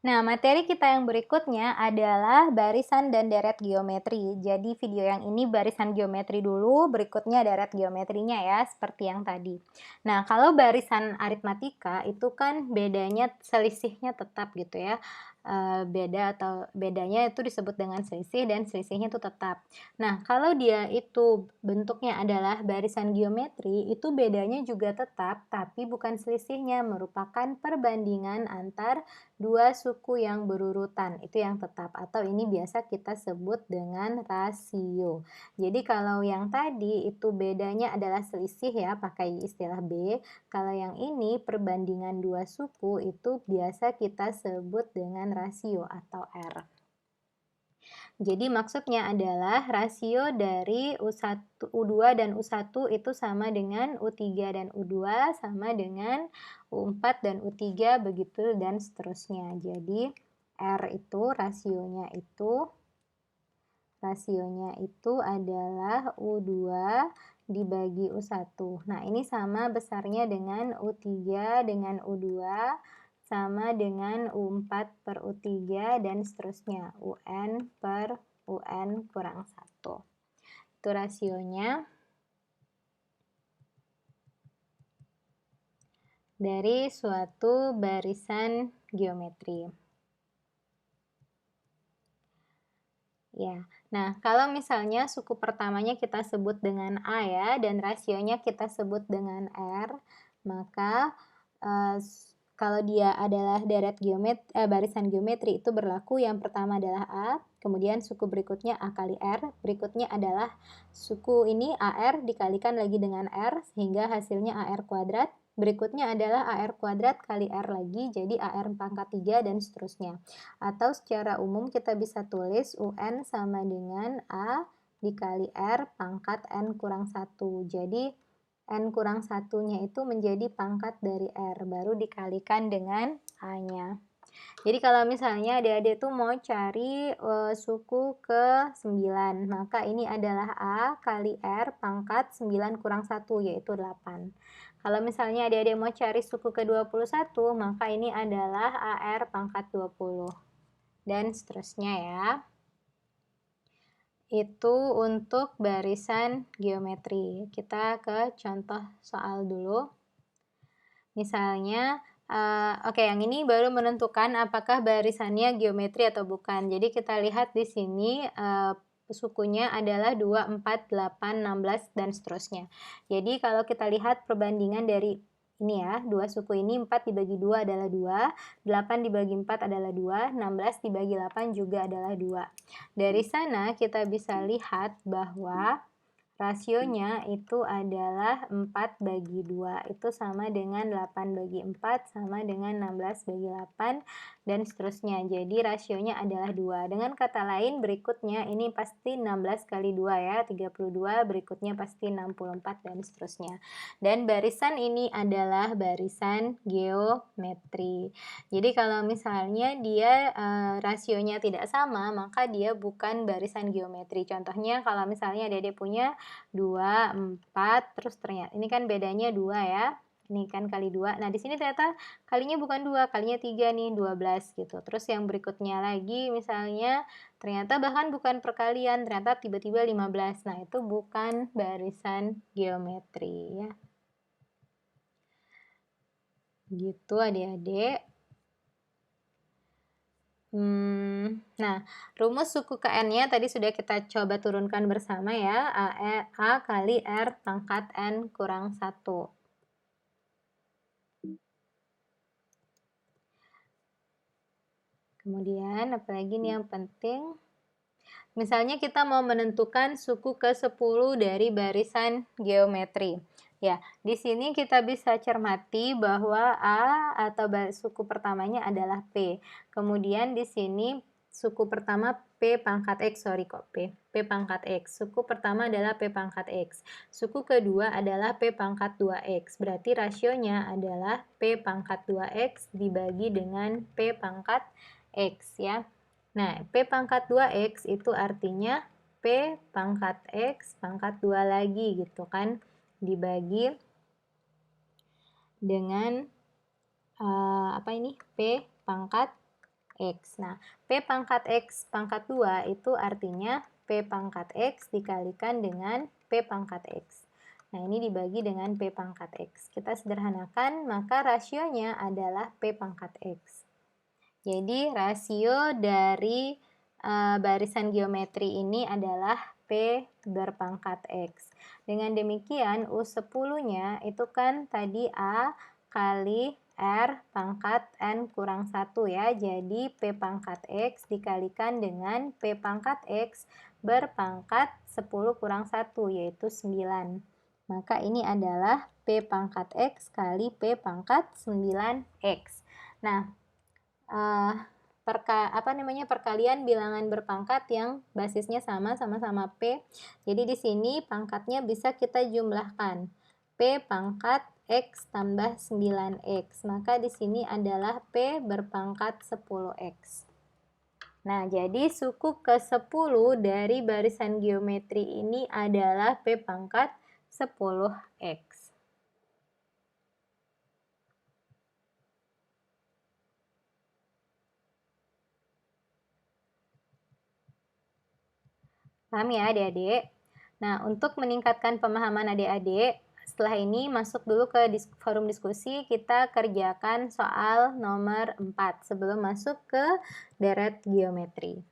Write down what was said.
Nah, materi kita yang berikutnya adalah barisan dan deret geometri. Jadi video yang ini barisan geometri dulu, berikutnya deret geometrinya ya, seperti yang tadi. Nah, kalau barisan aritmatika itu kan bedanya selisihnya tetap gitu ya. Bedanya itu disebut dengan selisih dan selisihnya itu tetap. Nah, kalau dia itu bentuknya adalah barisan geometri, itu bedanya juga tetap, tapi bukan selisihnya, merupakan perbandingan antar dua suku yang berurutan, itu yang tetap, atau ini biasa kita sebut dengan rasio. Jadi kalau yang tadi itu bedanya adalah selisih ya, pakai istilah B. Kalau yang ini perbandingan dua suku itu biasa kita sebut dengan rasio atau R. Jadi maksudnya adalah rasio dari U2 dan U1 itu sama dengan U3 dan U2 sama dengan U4 dan U3 begitu dan seterusnya. Jadi R itu rasionya itu adalah U2 dibagi U1. Nah, ini sama besarnya dengan U3 dengan U2 sama dengan U4 per U3 dan seterusnya, UN per UN kurang 1. Itu rasionya dari suatu barisan geometri. Ya, nah kalau misalnya suku pertamanya kita sebut dengan A ya, dan rasionya kita sebut dengan R, maka kalau dia adalah barisan geometri itu berlaku yang pertama adalah A, kemudian suku berikutnya A kali R, berikutnya adalah suku ini AR dikalikan lagi dengan R sehingga hasilnya AR kuadrat, berikutnya adalah AR kuadrat kali R lagi jadi AR pangkat 3 dan seterusnya. Atau secara umum kita bisa tulis UN sama dengan A dikali R pangkat N kurang 1. Jadi N kurang 1-nya itu menjadi pangkat dari R, baru dikalikan dengan A-nya. Jadi kalau misalnya adik-adik tuh mau cari suku ke 9, maka ini adalah A kali R pangkat 9 kurang 1, yaitu 8. Kalau misalnya adik-adik mau cari suku ke 21, maka ini adalah AR pangkat 20. Dan seterusnya ya. Itu untuk barisan geometri. Kita ke contoh soal dulu. Misalnya, oke, yang ini baru menentukan apakah barisannya geometri atau bukan. Jadi kita lihat di sini sukunya adalah 2, 4, 8, 16, dan seterusnya. Jadi kalau kita lihat perbandingan dari ini ya, dua suku ini 4 dibagi 2 adalah 2, 8 dibagi 4 adalah 2, 16 dibagi 8 juga adalah 2. Dari sana kita bisa lihat bahwa rasionya itu adalah 4 bagi 2, itu sama dengan 8 bagi 4, sama dengan 16 bagi 8, dan seterusnya. Jadi rasionya adalah 2. Dengan kata lain berikutnya ini pasti 16 kali 2 ya, 32, berikutnya pasti 64, dan seterusnya. Dan barisan ini adalah barisan geometri. Jadi kalau misalnya dia rasionya tidak sama, maka dia bukan barisan geometri. Contohnya kalau misalnya Dede punya 2, 4, terus ternyata ini kan bedanya 2 ya. Ini kan kali 2. Nah, di sini ternyata kalinya bukan 2, kalinya 3 nih, 12 gitu. Terus yang berikutnya lagi misalnya ternyata bahkan bukan perkalian, ternyata tiba-tiba 15. Nah, itu bukan barisan geometri ya. Gitu adik-adik. Nah, rumus suku KN-nya tadi sudah kita coba turunkan bersama ya. A kali R pangkat N kurang 1. Kemudian, apalagi nih yang penting? Misalnya kita mau menentukan suku ke-10 dari barisan geometri. Ya, di sini kita bisa cermati bahwa A atau suku pertamanya adalah P. Kemudian di sini suku pertama P pangkat X, P pangkat X. Suku pertama adalah P pangkat X. Suku kedua adalah P pangkat 2X. Berarti rasionya adalah P pangkat 2X dibagi dengan P pangkat X ya. Nah, P pangkat 2X itu artinya P pangkat X pangkat 2 lagi gitu kan, dibagi dengan P pangkat X. Nah, P pangkat X pangkat 2 itu artinya P pangkat X dikalikan dengan P pangkat X. Nah, ini dibagi dengan P pangkat X. Kita sederhanakan, maka rasionya adalah P pangkat X. Jadi, rasio dari barisan geometri ini adalah P berpangkat X. Dengan demikian, U10-nya itu kan tadi A kali R pangkat N kurang 1 ya. Jadi P pangkat X dikalikan dengan P pangkat X berpangkat 10 kurang 1 yaitu 9. Maka ini adalah P pangkat X kali P pangkat 9X. Nah, perkalian bilangan berpangkat yang basisnya sama-sama P. Jadi di sini pangkatnya bisa kita jumlahkan. P pangkat X tambah 9X. Maka di sini adalah P berpangkat 10X. Nah, jadi suku ke-10 dari barisan geometri ini adalah P pangkat 10X. Paham ya adik-adik? Nah, untuk meningkatkan pemahaman adik-adik, setelah ini masuk dulu ke forum diskusi, kita kerjakan soal nomor 4 sebelum masuk ke deret geometri.